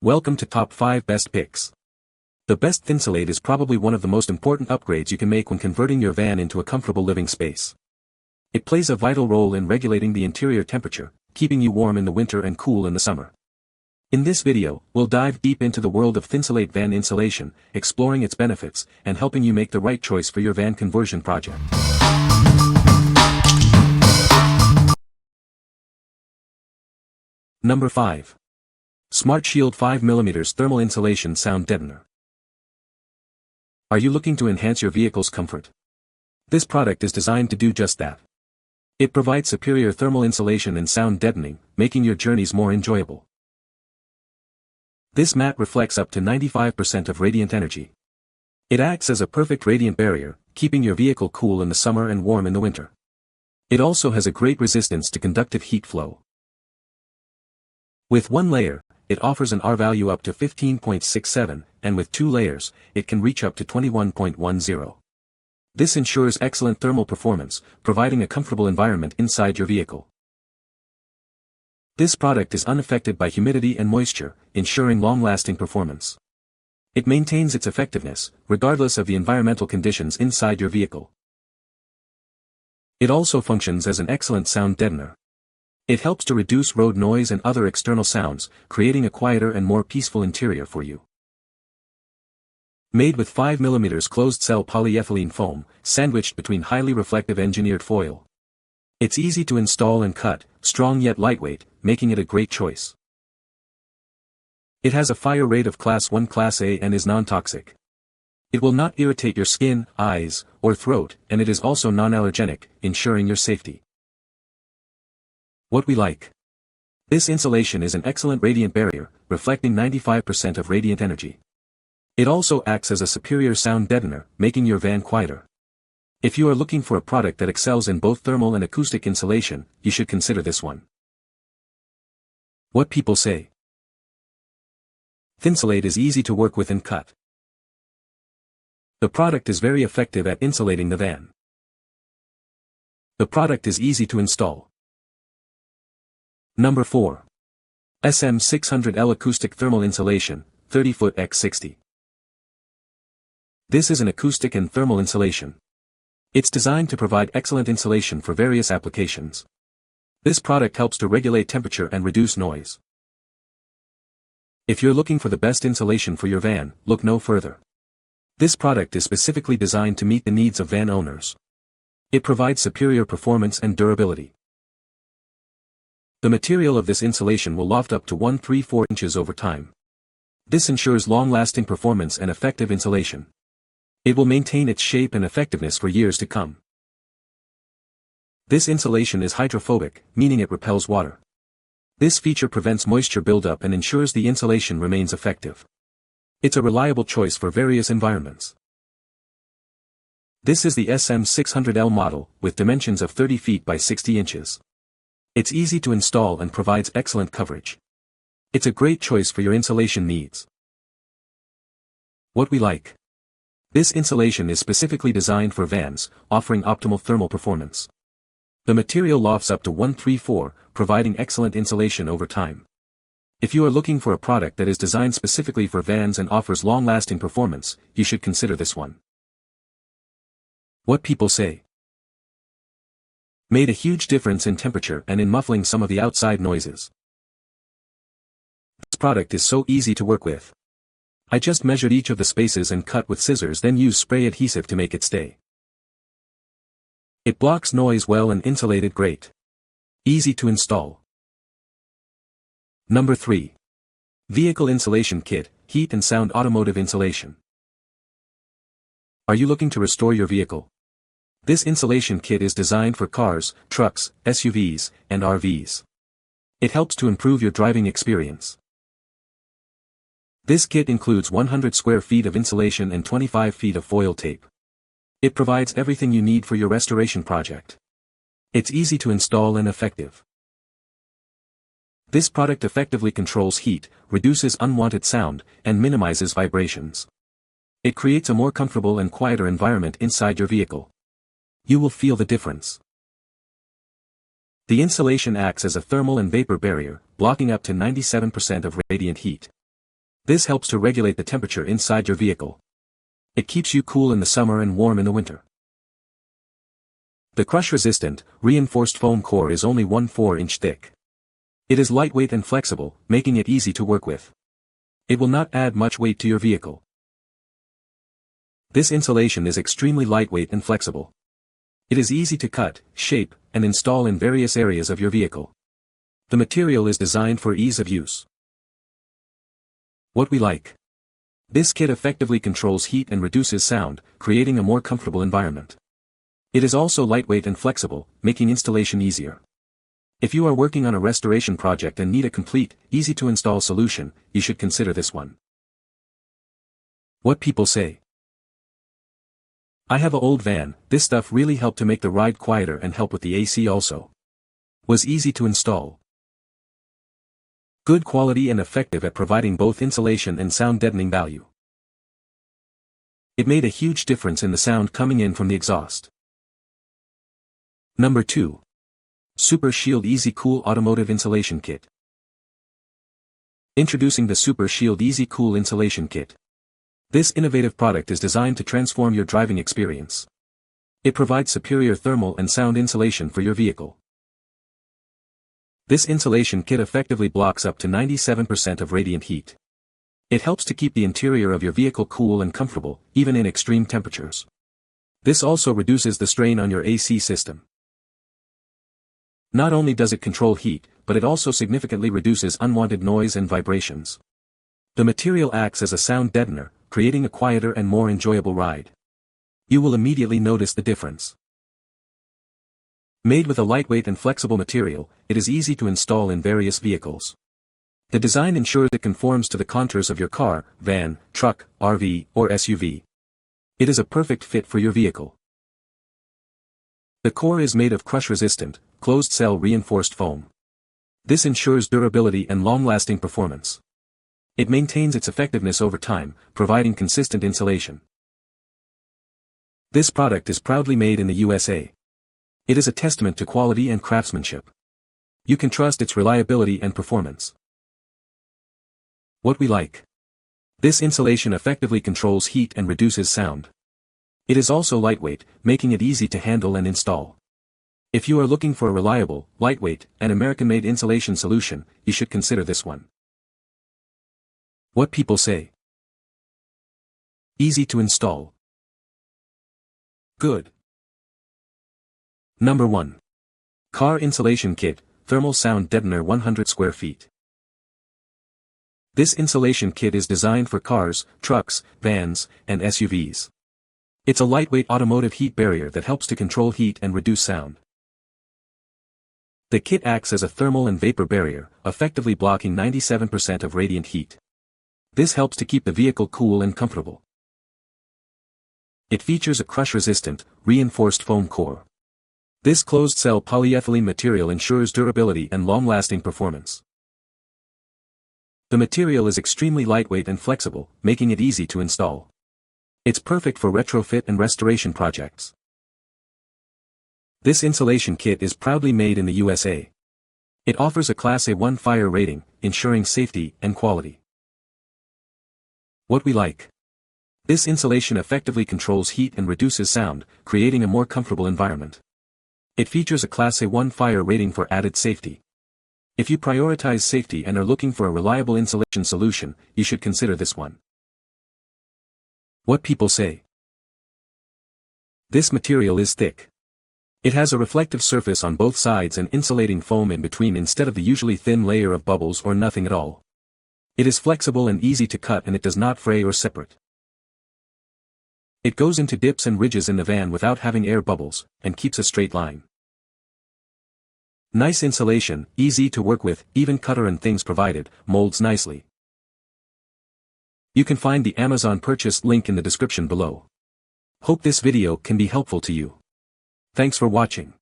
Welcome to Top 5 Best Picks. The best Thinsulate is probably one of the most important upgrades you can make when converting your van into a comfortable living space. It plays a vital role in regulating the interior temperature, keeping you warm in the winter and cool in the summer. In this video, we'll dive deep into the world of Thinsulate van insulation, exploring its benefits, and helping you make the right choice for your van conversion project. Number 5. SmartSHIELD 5mm Thermal Insulation Sound Deadener. Are you looking to enhance your vehicle's comfort? This product is designed to do just that. It provides superior thermal insulation and sound deadening, making your journeys more enjoyable. This mat reflects up to 95% of radiant energy. It acts as a perfect radiant barrier, keeping your vehicle cool in the summer and warm in the winter. It also has a great resistance to conductive heat flow. With one layer, it offers an R value up to 15.67, and with 2 layers, it can reach up to 21.10. This ensures excellent thermal performance, providing a comfortable environment inside your vehicle. This product is unaffected by humidity and moisture, ensuring long-lasting performance. It maintains its effectiveness, regardless of the environmental conditions inside your vehicle. It also functions as an excellent sound deadener. It helps to reduce road noise and other external sounds, creating a quieter and more peaceful interior for you. Made with 5mm closed-cell polyethylene foam, sandwiched between highly reflective engineered foil. It's easy to install and cut, strong yet lightweight, making it a great choice. It has a fire rate of Class 1 Class A and is non-toxic. It will not irritate your skin, eyes, or throat, and it is also non-allergenic, ensuring your safety. What we like. This insulation is an excellent radiant barrier, reflecting 95% of radiant energy. It also acts as a superior sound deadener, making your van quieter. If you are looking for a product that excels in both thermal and acoustic insulation, you should consider this one. What people say. Thinsulate is easy to work with and cut. The product is very effective at insulating the van. The product is easy to install. Number 4. SM600L Acoustic Thermal Insulation, 30-foot x 60. This is an acoustic and thermal insulation. It's designed to provide excellent insulation for various applications. This product helps to regulate temperature and reduce noise. If you're looking for the best insulation for your van, look no further. This product is specifically designed to meet the needs of van owners. It provides superior performance and durability. The material of this insulation will loft up to 1/3-4 inches over time. This ensures long-lasting performance and effective insulation. It will maintain its shape and effectiveness for years to come. This insulation is hydrophobic, meaning it repels water. This feature prevents moisture buildup and ensures the insulation remains effective. It's a reliable choice for various environments. This is the SM600L model, with dimensions of 30 feet by 60 inches. It's easy to install and provides excellent coverage. It's a great choice for your insulation needs. What we like. This insulation is specifically designed for vans, offering optimal thermal performance. The material lofts up to 1/3-4, providing excellent insulation over time. If you are looking for a product that is designed specifically for vans and offers long-lasting performance, you should consider this one. What people say. Made a huge difference in temperature and in muffling some of the outside noises. This product is so easy to work with. I just measured each of the spaces and cut with scissors, then used spray adhesive to make it stay. It blocks noise well and insulated great. Easy to install. Number 3. Vehicle Insulation Kit, Heat and Sound Automotive Insulation. Are you looking to restore your vehicle? This insulation kit is designed for cars, trucks, SUVs, and RVs. It helps to improve your driving experience. This kit includes 100 square feet of insulation and 25 feet of foil tape. It provides everything you need for your restoration project. It's easy to install and effective. This product effectively controls heat, reduces unwanted sound, and minimizes vibrations. It creates a more comfortable and quieter environment inside your vehicle. You will feel the difference. The insulation acts as a thermal and vapor barrier, blocking up to 97% of radiant heat. This helps to regulate the temperature inside your vehicle. It keeps you cool in the summer and warm in the winter. The crush-resistant, reinforced foam core is only 1/4 inch thick. It is lightweight and flexible, making it easy to work with. It will not add much weight to your vehicle. This insulation is extremely lightweight and flexible. It is easy to cut, shape, and install in various areas of your vehicle. The material is designed for ease of use. What we like. This kit effectively controls heat and reduces sound, creating a more comfortable environment. It is also lightweight and flexible, making installation easier. If you are working on a restoration project and need a complete, easy-to-install solution, you should consider this one. What people say. I have an old van, this stuff really helped to make the ride quieter and help with the AC also. Was easy to install. Good quality and effective at providing both insulation and sound deadening value. It made a huge difference in the sound coming in from the exhaust. Number 2. SmartSHIELD Easy Cool Automotive Insulation Kit. Introducing the SmartSHIELD Easy Cool Insulation Kit. This innovative product is designed to transform your driving experience. It provides superior thermal and sound insulation for your vehicle. This insulation kit effectively blocks up to 97% of radiant heat. It helps to keep the interior of your vehicle cool and comfortable, even in extreme temperatures. This also reduces the strain on your AC system. Not only does it control heat, but it also significantly reduces unwanted noise and vibrations. The material acts as a sound deadener, creating a quieter and more enjoyable ride. You will immediately notice the difference. Made with a lightweight and flexible material, it is easy to install in various vehicles. The design ensures it conforms to the contours of your car, van, truck, RV, or SUV. It is a perfect fit for your vehicle. The core is made of crush-resistant, closed-cell reinforced foam. This ensures durability and long-lasting performance. It maintains its effectiveness over time, providing consistent insulation. This product is proudly made in the USA. It is a testament to quality and craftsmanship. You can trust its reliability and performance. What we like. This insulation effectively controls heat and reduces sound. It is also lightweight, making it easy to handle and install. If you are looking for a reliable, lightweight, and American-made insulation solution, you should consider this one. What people say. Easy to install. Good. Number 1. Car Insulation Kit, Thermal Sound Deadener 100 square feet. This insulation kit is designed for cars, trucks, vans, and SUVs. It's a lightweight automotive heat barrier that helps to control heat and reduce sound. The kit acts as a thermal and vapor barrier, effectively blocking 97% of radiant heat. This helps to keep the vehicle cool and comfortable. It features a crush-resistant, reinforced foam core. This closed-cell polyethylene material ensures durability and long-lasting performance. The material is extremely lightweight and flexible, making it easy to install. It's perfect for retrofit and restoration projects. This insulation kit is proudly made in the USA. It offers a Class A1 fire rating, ensuring safety and quality. What we like. This insulation effectively controls heat and reduces sound, creating a more comfortable environment. It features a Class A1 fire rating for added safety. If you prioritize safety and are looking for a reliable insulation solution, you should consider this one. What people say. This material is thick. It has a reflective surface on both sides and insulating foam in between instead of the usually thin layer of bubbles or nothing at all. It is flexible and easy to cut, and it does not fray or separate. It goes into dips and ridges in the van without having air bubbles, and keeps a straight line. Nice insulation, easy to work with, even cutter and things provided, molds nicely. You can find the Amazon purchase link in the description below. Hope this video can be helpful to you. Thanks for watching.